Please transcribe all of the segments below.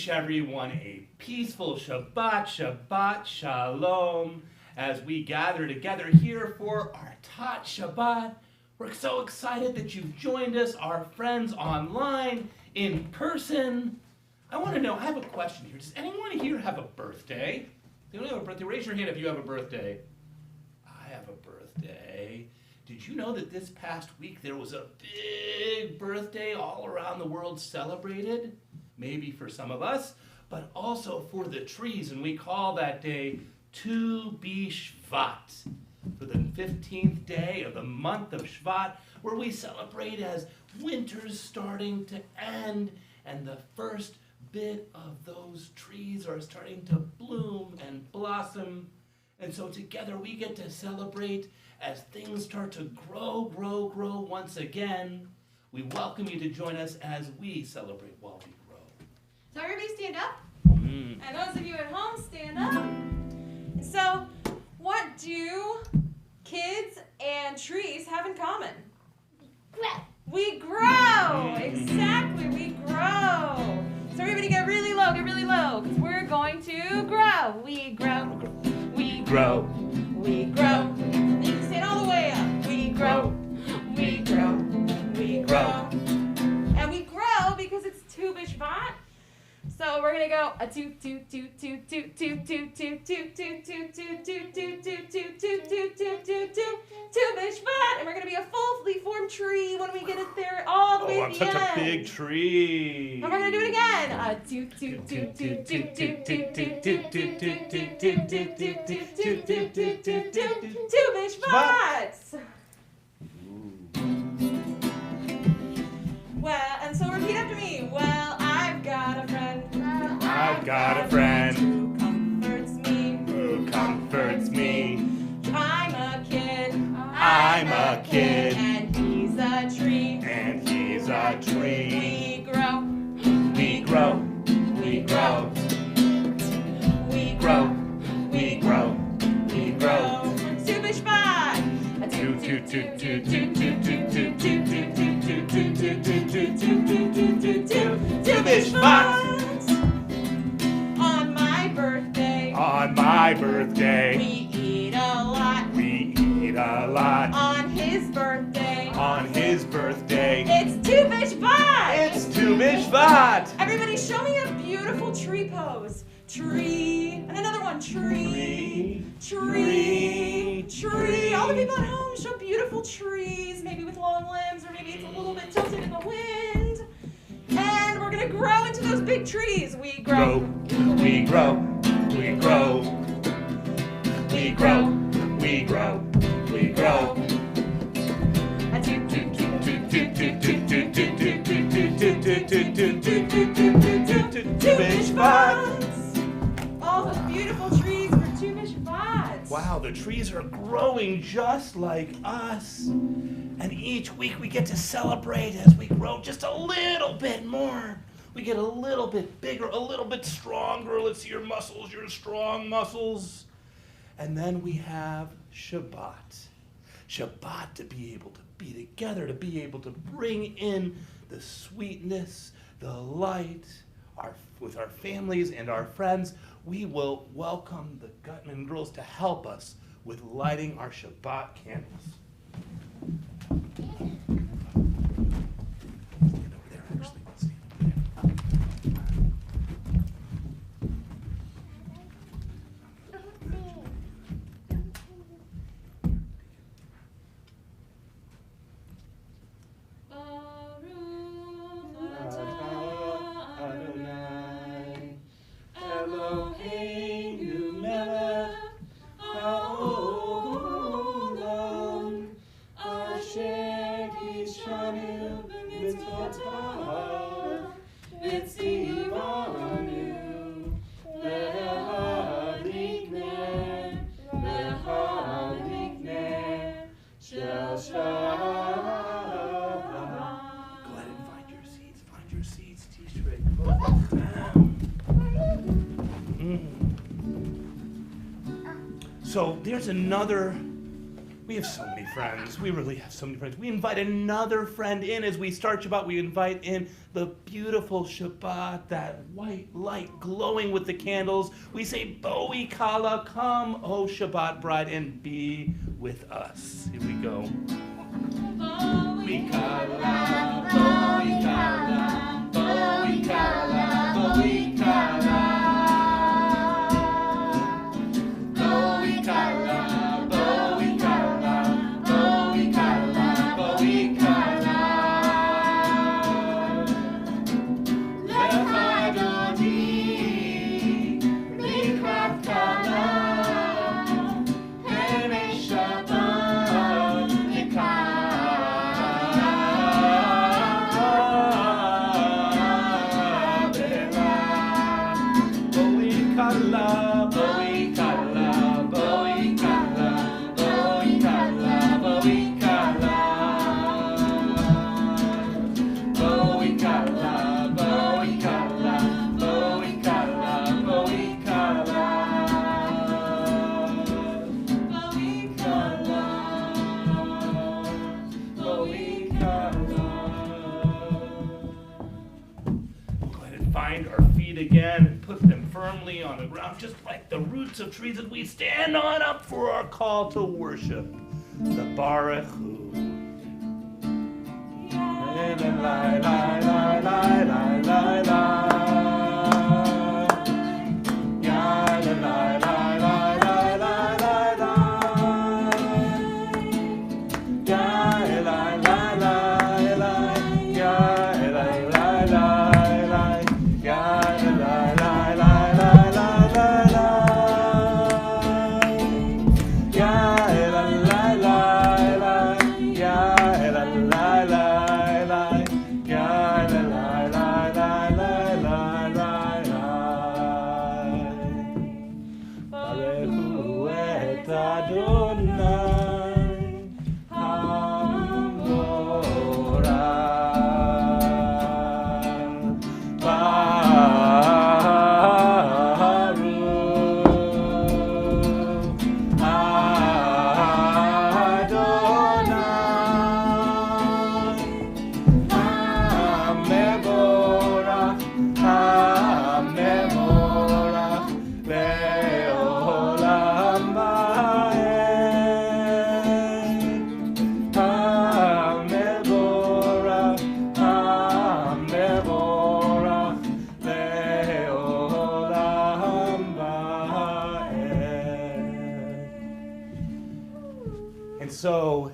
wish everyone a peaceful Shabbat, Shabbat Shalom, as we gather together here for our Tot Shabbat. We're so excited that you've joined us, our friends online, in person. I want to know, I have a question here. Does anyone here have a birthday? Do you have a birthday? Raise your hand if you have a birthday. I have a birthday. Did you know that this past week there was a big birthday all around the world celebrated? Maybe for some of us, but also for the trees, and we call that day Tu B'Shvat, for the 15th day of the month of Shvat, where we celebrate as winter's starting to end, and the first bit of those trees are starting to bloom and blossom. And so together we get to celebrate as things start to grow once again. We welcome you to join us as we celebrate while we grow. So everybody stand up. And those of you at home, stand up. And so, what do kids and trees have in common? We grow. Exactly, we grow. So everybody get really low, because we're going to grow. We grow. We grow. We grow. And you can stand all the way up. We grow. We grow. We grow. And we grow because it's Tu B'Shvat. So we're gonna go a two B'Shvat, and we're gonna be a fully formed tree when we get it there all the way to the end. I'm such a big tree. And we're gonna do it again. A two B'Shvats. Well, and so repeat after me. Well, I've got a friend. I've got a friend who comforts me. who comforts me. I'm a kid. I'm a kid. And he's a tree. And he's a tree. We grow. We grow. We grow. We grow. We grow. We grow. Tu B'Shvat. Tu B'Shvat. On my birthday. On my birthday. We eat a lot. We eat a lot. On his birthday. On his birthday. It's Tu B'Shvat. It's Tu B'Shvat. Everybody show me a beautiful tree pose. Tree. And another one. Tree. Tree. Tree. All the people at home show beautiful trees, maybe with long limbs, or maybe it's a little bit tilted in the wind. And we're going to grow into those big trees. We grow. We grow. We grow. We grow. We grow. We grow. Tu B'Shvat. All those beautiful trees for Tu B'Shvat. Wow, the trees are growing just like us. And each week we get to celebrate as we grow just a little bit more. We get a little bit bigger, a little bit stronger. Let's see your muscles, your strong muscles. And then we have Shabbat. Shabbat, to be able to be together, to be able to bring in the sweetness, the light, with our families and our friends. We will welcome the Gutmann girls to help us with lighting our Shabbat candles. Stand over there, actually. Let's stand over there. So there's another We have so many friends. We really have so many friends. We invite another friend in as we start Shabbat. We invite in the beautiful Shabbat, that white light glowing with the candles. We say, Boi Kala, come, O Shabbat bride, and be with us. Here we go. Boi Kala, Boi Kala, Boi Kala, Boi Kala. Boi Kala. Again and put them firmly on the ground, just like the roots of trees, and we stand on up for our call to worship the Baruch Hu.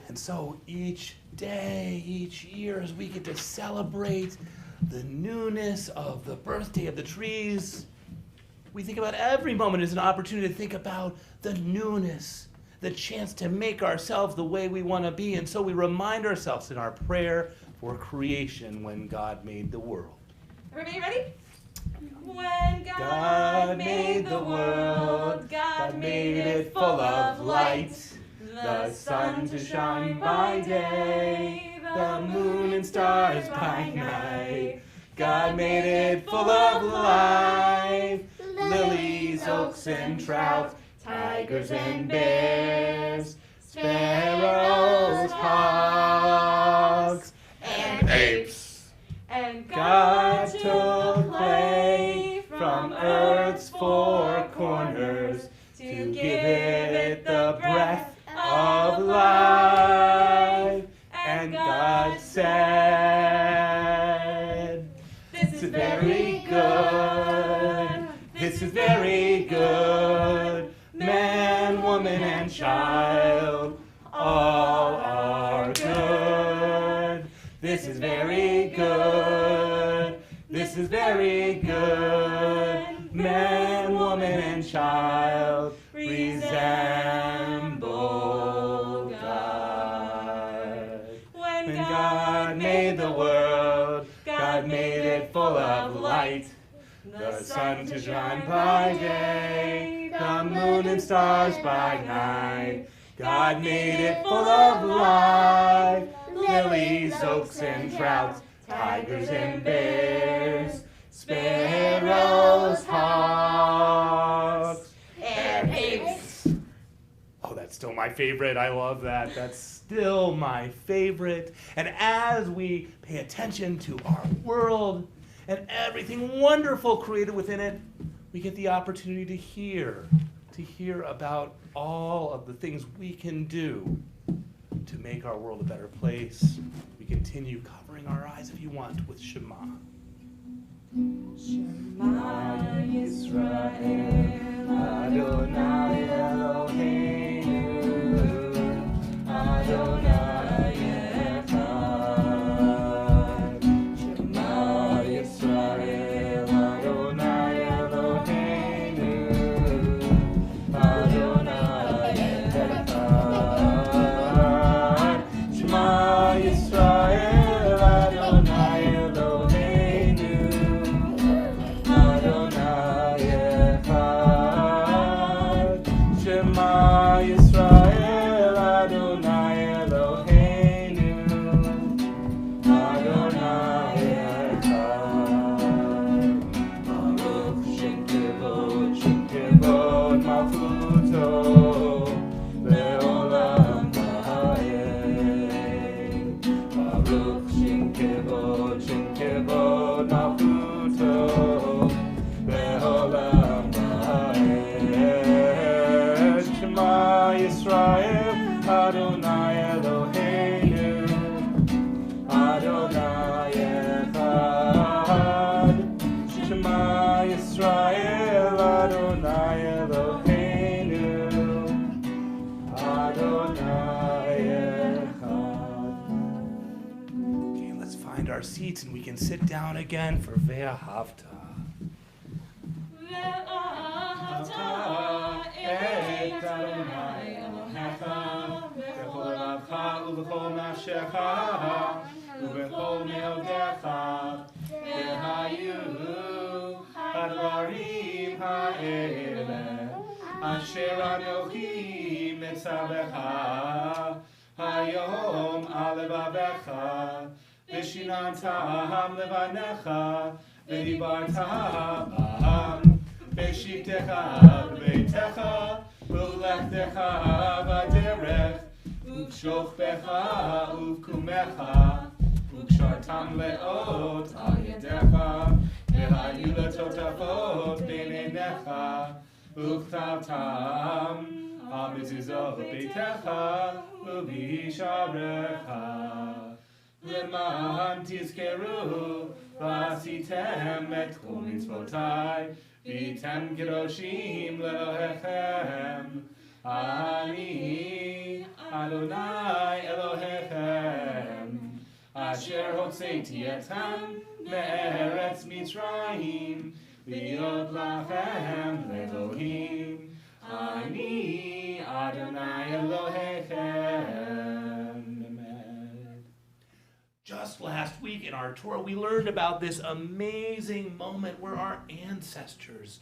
And so each day, each year, as we get to celebrate the newness of the birthday of the trees, we think about every moment as an opportunity to think about the newness, the chance to make ourselves the way we want to be. And so we remind ourselves in our prayer for creation when God made the world. Everybody ready? When God made the world, God made it full of light. The sun to shine by day, the moon and stars by night. God made it full of life, lilies, oaks, and trout, tigers and bears, sparrows, hawks, and apes. And God took clay from earth's four corners to give it the breath of life, and God said, "This is very good, this is very good, man, woman, and child, all are good. This is very good, this is very good, man, woman, and child, resemble God." When God made the world, God made it full of light. The sun to shine by day, the moon and stars by night. God made it full of life, lilies, oaks, and trouts, tigers and bears, sparrows, hawks, and apes. Oh, that's still my favorite. I love that. That's still my favorite. And as we pay attention to our world and everything wonderful created within it, we get the opportunity to hear about all of the things we can do to make our world a better place. We continue covering our eyes, if you want, with Shema. Shema Yisrael, Adonai Eloheinu, Adonai Echad. Shema Yisrael, Adonai Eloheinu, Adonai Echad. Shema Yisrael, Adonai Eloheinu, Adonai Echad. Shema Yisrael, Adonai Eloheinu, Adonai Echad. Baruch Shem Kevod Malchuto, Le'olam Va'ed. Baruch Shem Kevod Malchuto, Le'olam Va'ed. Shema Yisrael, Adonai Eloheinu, Adonai Echad. Shema Yisrael, Adonai Eloheinu, Adonai Echad. Okay, let's find our seats and we can sit down again for Ve'ahavta. ואהבת את אדוני אלוהיך בכל לבך ובכל נפשך ובכל מאודיך, והיו הדברים האלה אשר אנוכי מצווך היום על לבביך, ושיננתם לבניך ודיברת בהם בשבתך בביתך ובלכתך בדרך ובשוכבך ובקומך וקשרתם לאות על ידיך, והיו לטוטפות בין עיניך וכתבתם על מזוזות ביתך ובשעריך, למען תזכרו ועשיתם את כל מצוותיי והייתם קדושים לאלוהיכם. אני אדוני אלוהיכם אשר הוצאתי אתכם מארץ מצרים להיות לכם לאלוהים. אני אדוני אלוהיכם. Just last week in our tour, we learned about this amazing moment where our ancestors,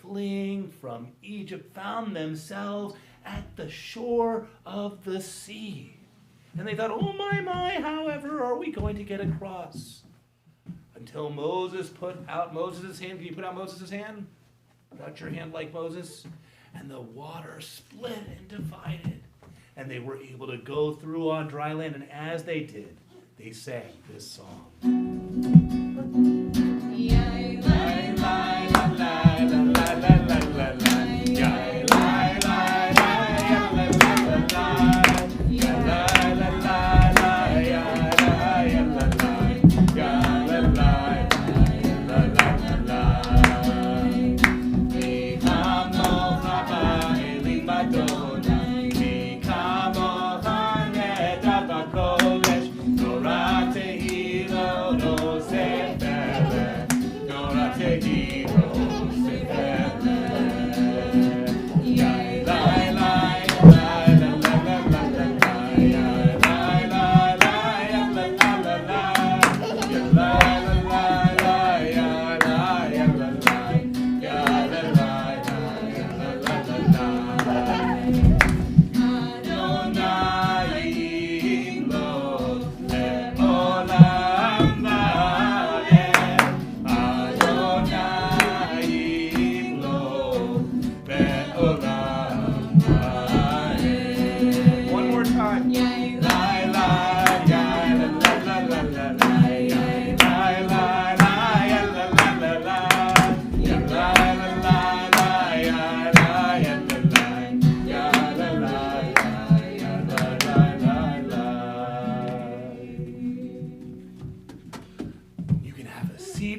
fleeing from Egypt, found themselves at the shore of the sea. And they thought, oh my, however are we going to get across? Until Moses put out Moses' hand. Can you put out Moses' hand? Put out your hand like Moses. And the water split and divided. And they were able to go through on dry land. And as they did, they sang this song.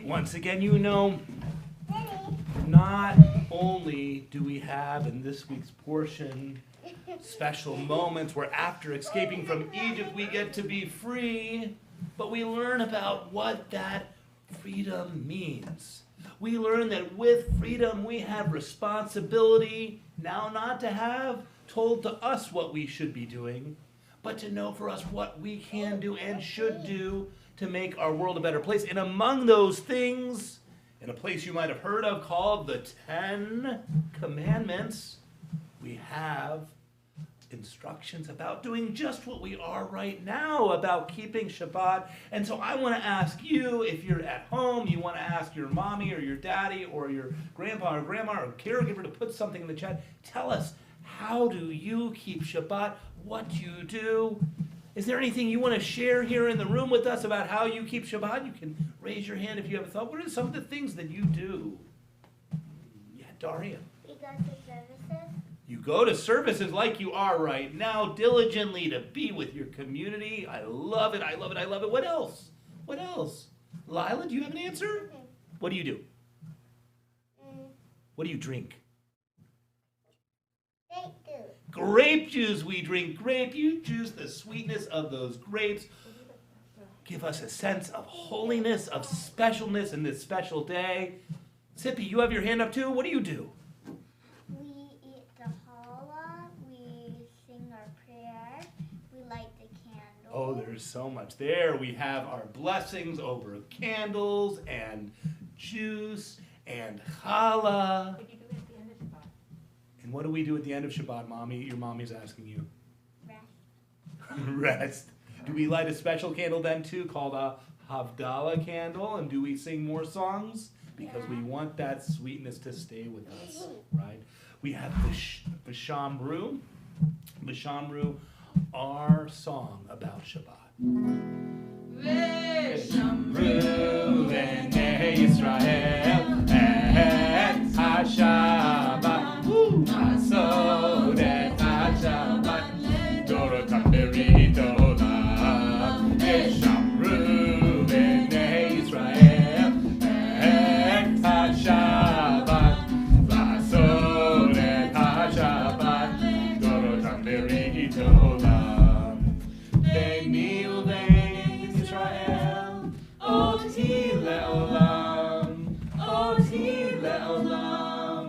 Once again, you know, not only do we have in this week's portion special moments where after escaping from Egypt we get to be free, but we learn about what that freedom means. We learn that with freedom we have responsibility, now not to have told to us what we should be doing, but to know for us what we can do and should do to make our world a better place. And among those things, in a place you might have heard of called the 10 Commandments, we have instructions about doing just what we are right now, about keeping Shabbat. And so I want to ask you, if you're at home, you want to ask your mommy or your daddy or your grandpa or grandma or caregiver to put something in the chat. Tell us, how do you keep Shabbat? What you do? Is there anything you want to share here in the room with us about how you keep Shabbat? You can raise your hand if you have a thought. What are some of the things that you do? Yeah, Daria. We go to services. You go to services like you are right now, diligently to be with your community. I love it, I love it, I love it. What else? What else? Lila, do you have an answer? What do you do? What do you drink? Grape juice. We drink grape juice, the sweetness of those grapes. Give us a sense of holiness, of specialness in this special day. Sippy, you have your hand up too. What do you do? We eat the challah, we sing our prayer, we light the candle. Oh, there's so much there. We have our blessings over candles and juice and challah. And what do we do at the end of Shabbat, Mommy? Your mommy's asking you. Rest. Rest. Do we light a special candle then too called a Havdalah candle? And do we sing more songs? Because we want that sweetness to stay with us, right? We have the Shamru. The Shamru, our song about Shabbat. V'shamru b'nei Yisrael et HaShabbat Asod et HaShabbat Dorotam berit olam V'shamru b'nei Yisrael et HaShabbat Asod et HaShabbat Dorotam berit olam Beini u'bein Yisrael Oti le'olam Oti le'olam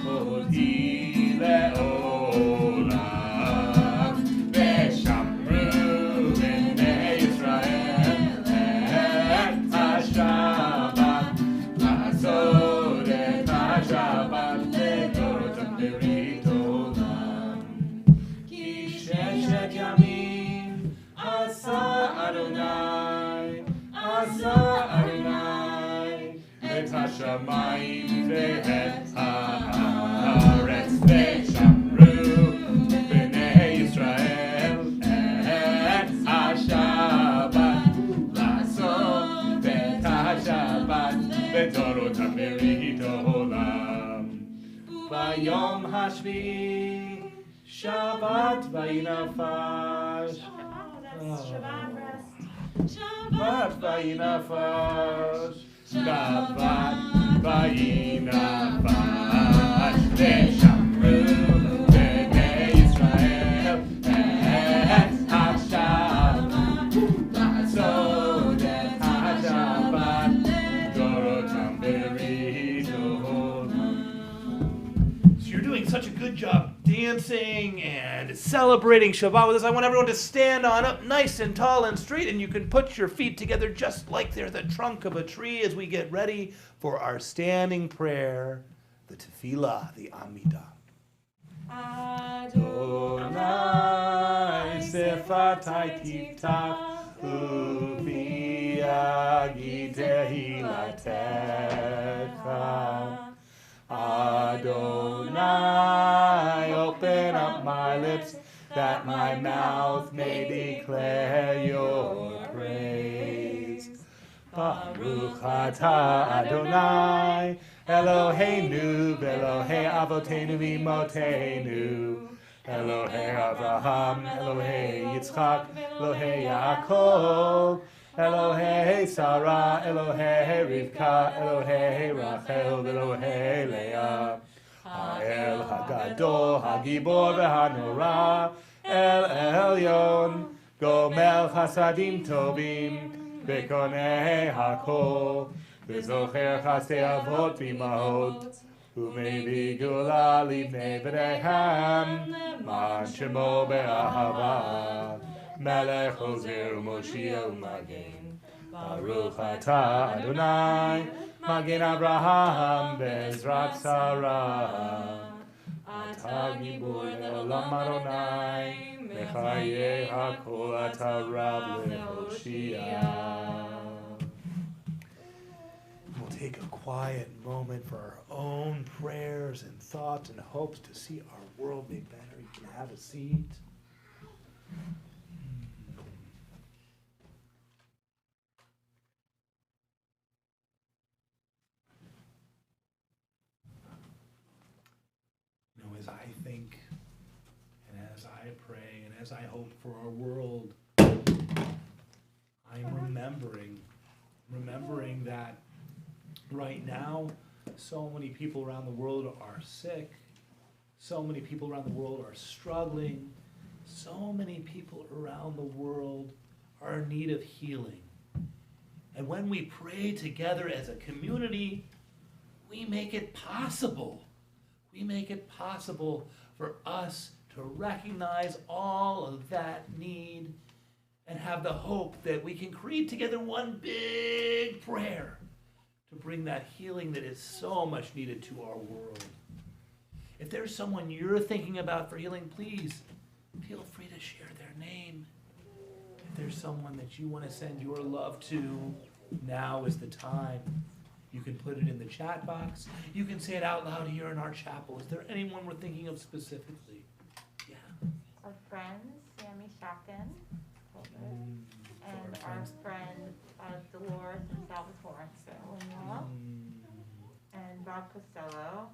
Oti le'olam V'shamru b'nei Yisrael et HaShabbat La'asod et HaShabbat Le'dorotam berit olam Ki sheshet yamim Asa Adonai et hashamayim ve'et haaretz ve'shamru b'nei Yisrael et hashabbat la'asod et hashabbat v'dorotam berit olam v'yom hashvi'i Shabbat v'yinafash Shabbat rest. Shabbat v'yinafash Shabbat v'yinafash V'shamru b'nei Yisrael et HaShabbat La'asod et HaShabbat Dorotam berit olam. So you're doing such a good job dancing and celebrating Shabbat with us. I want everyone to stand on up nice and tall and straight, and you can put your feet together just like they're the trunk of a tree as we get ready for our standing prayer, the tefillah, the Amidah. Adonai sefatai tiftach upi yagid tehilatecha. Adonai, open up my lips, that my mouth may declare your praise. Baruch atah Adonai, Eloheinu, Elohei Avotenu Imotenu, Elohei Avraham, Elohei Yitzchak, Elohei Yaakov, Elohei Sarah, Elohei Rivka, Elohei Rachel, Elohei Leah. Ha'el Hagadol, Hagibor v'Hanora, El Elyon, Gomel Chasadim Tovim, V'konei Hakol, V'zocher Chasei Avot V'imahot, U'mei Gula Livnei B'neihem, Man Shemo Be'ahava, Melech Ozer U'Moshia U'Magen, Baruch Atah Adonai, Magen Abraham Bezrat Sarah, Atah Gibor Le'olam Adonai, Mechaye HaKol Atah Rab Le'Hoshia. We'll take a quiet moment for our own prayers and thoughts and hopes to see our world made better. You can have a seat. As I think and as I pray and as I hope for our world, I'm remembering that right now so many people around the world are sick, so many people around the world are struggling, so many people around the world are in need of healing. And when we pray together as a community, we make it possible. We make it possible for us to recognize all of that need and have the hope that we can create together one big prayer to bring that healing that is so much needed to our world. If there's someone you're thinking about for healing, please feel free to share their name. If there's someone that you want to send your love to, now is the time. You can put it in the chat box. You can say it out loud here in our chapel. Is there anyone we're thinking of specifically? Yeah. Our friends, Sammy Shakin, and our friend Dolores and Salvatore in Illinois, and Bob Costello.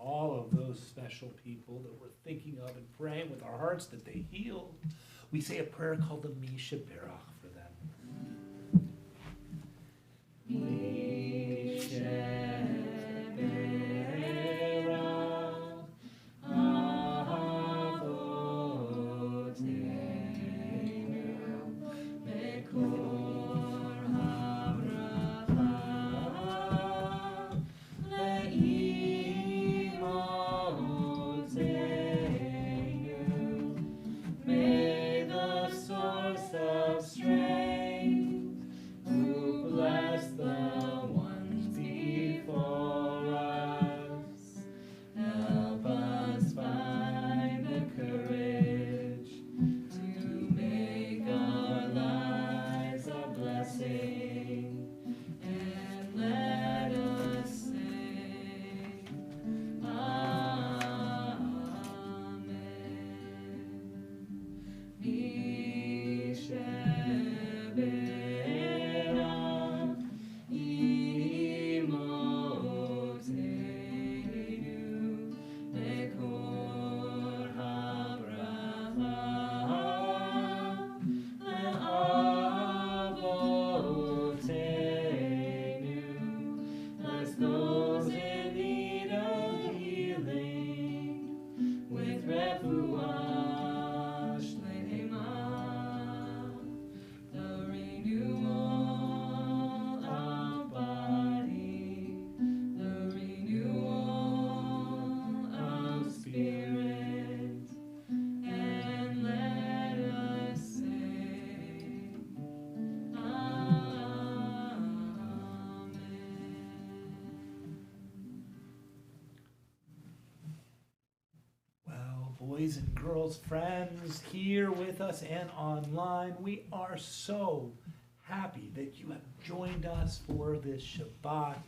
All of those special people that we're thinking of and praying with our hearts that they heal. We say a prayer called the Misha Berach for them. Misha Berach, Avoteinu, Mekor HaBracha, May the source of strength, who bless the ones before us, help us find the courage to make our lives a blessing, and let us say, boys and girls, friends here with us and online, we are so happy that you have joined us for this Shabbat,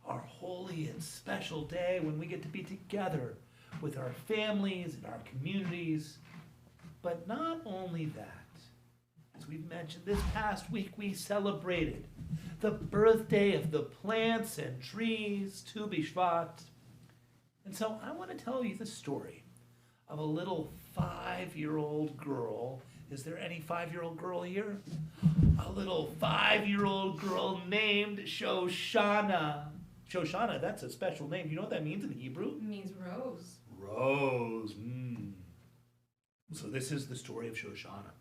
our holy and special day when we get to be together with our families and our communities. But not only that, as we've mentioned, this past week we celebrated the birthday of the plants and trees, Tu B'Shvat. And so I want to tell you the story of a little 5-year-old girl. Is there any 5-year-old girl here? A little 5-year-old girl named Shoshana. Shoshana, that's a special name. Do you know what that means in Hebrew? It means rose. Rose. So this is the story of Shoshana.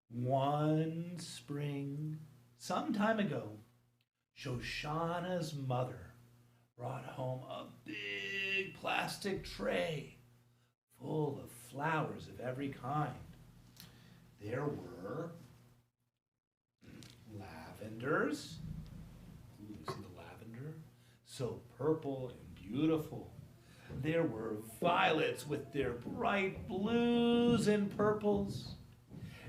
One spring, some time ago, Shoshana's mother brought home a big plastic tray full of flowers of every kind. There were lavenders. Ooh, you see the lavender? So purple and beautiful. There were violets with their bright blues and purples.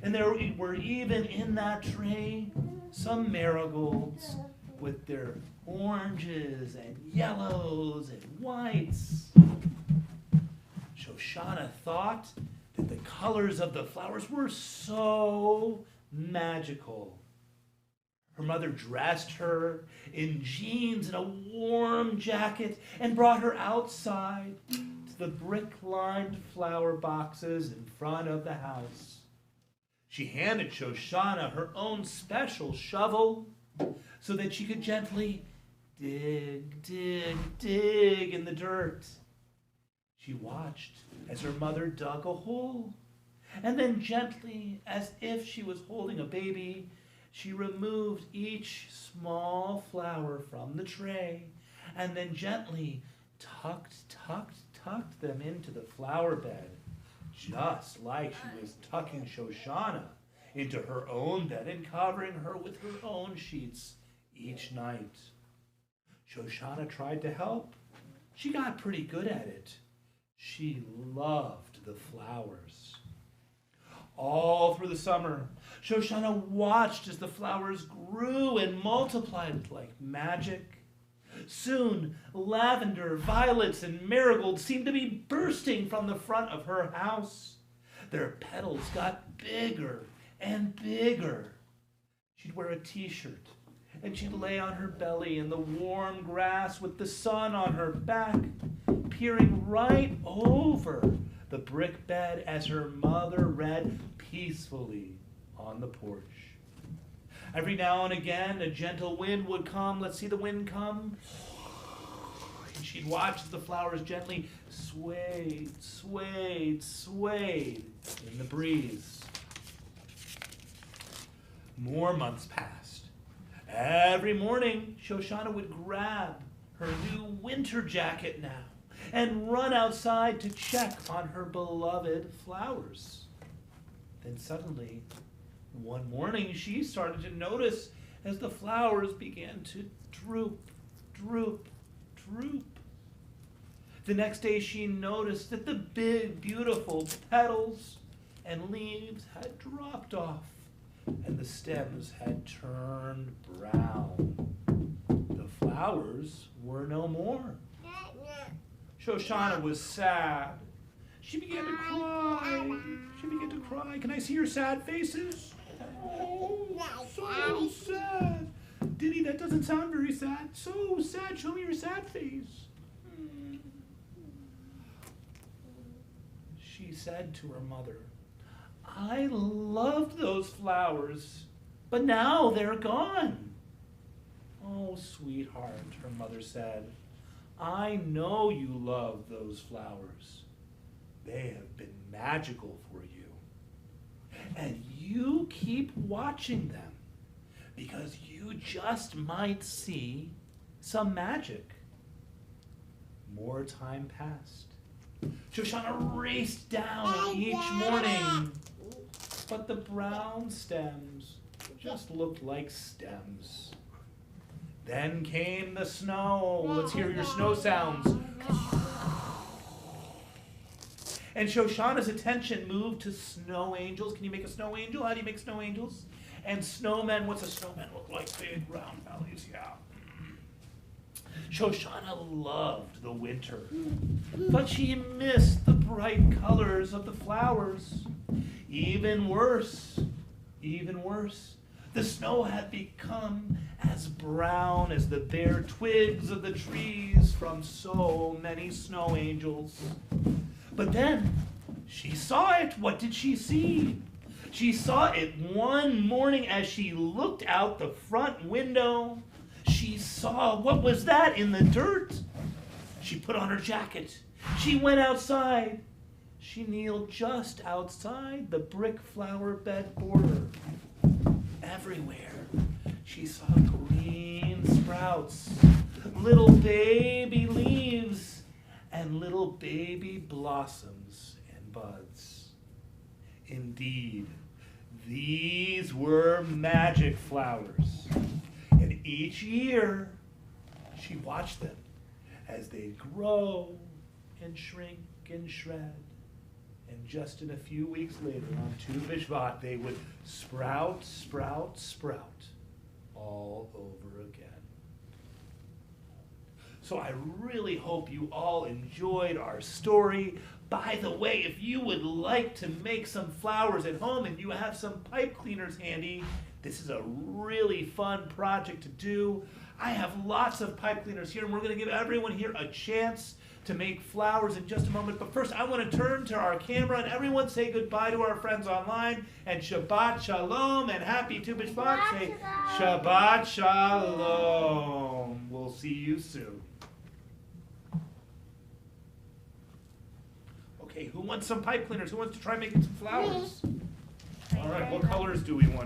And there were even in that tray some marigolds with their oranges and yellows and whites. Shoshana thought that the colors of the flowers were so magical. Her mother dressed her in jeans and a warm jacket and brought her outside to the brick-lined flower boxes in front of the house. She handed Shoshana her own special shovel so that she could gently dig, dig, dig in the dirt. She watched as her mother dug a hole, and then gently, as if she was holding a baby, she removed each small flower from the tray, and then gently tucked them into the flower bed, just like she was tucking Shoshana into her own bed and covering her with her own sheets each night. Shoshana tried to help. She got pretty good at it. She loved the flowers. All through the summer, Shoshana watched as the flowers grew and multiplied like magic. Soon, lavender, violets, and marigolds seemed to be bursting from the front of her house. Their petals got bigger and bigger. She'd wear a t-shirt, and she'd lay on her belly in the warm grass with the sun on her back, peering right over the brick bed as her mother read peacefully on the porch. Every now and again, a gentle wind would come. Let's see the wind come. And she'd watch as the flowers gently swayed in the breeze. More months passed. Every morning, Shoshana would grab her new winter jacket now and run outside to check on her beloved flowers. Then suddenly, one morning, she started to notice as the flowers began to droop. The next day, she noticed that the big, beautiful petals and leaves had dropped off, and the stems had turned brown. The flowers were no more. Shoshana was sad. She began to cry. Can I see your sad faces? Oh, so sad. Diddy, that doesn't sound very sad. So sad. Show me your sad face. She said to her mother, I loved those flowers, but now they're gone. Oh, sweetheart, her mother said, I know you love those flowers. They have been magical for you. And you keep watching them because you just might see some magic. More time passed. Shoshana raced down each morning, but the brown stems just looked like stems. Then came the snow. Let's hear your snow sounds. And Shoshana's attention moved to snow angels. Can you make a snow angel? How do you make snow angels? And snowmen. What's a snowman look like? Big round bellies, yeah. Shoshana loved the winter, but she missed the bright colors of the flowers. Even worse, The snow had become as brown as the bare twigs of the trees from so many snow angels. But then she saw it. What did she see? She saw it one morning as she looked out the front window. She saw, what was that in the dirt? She put on her jacket. She went outside. She kneeled just outside the brick flower bed border. Everywhere she saw green sprouts, little baby leaves, and little baby blossoms and buds. Indeed, these were magic flowers. And each year, she watched them as they grow and shrink and shred. And just in a few weeks later, on Tu B'Shvat, they would sprout, sprout, sprout all over again. So I really hope you all enjoyed our story. By the way, if you would like to make some flowers at home and you have some pipe cleaners handy, this is a really fun project to do. I have lots of pipe cleaners here, and we're going to give everyone here a chance to make flowers in just a moment. But first, I want to turn to our camera and everyone say goodbye to our friends online. And Shabbat Shalom and happy Tu B'Shvat. Say Shabbat Shalom. We'll see you soon. Okay, who wants some pipe cleaners? Who wants to try making some flowers? All right, what colors do we want?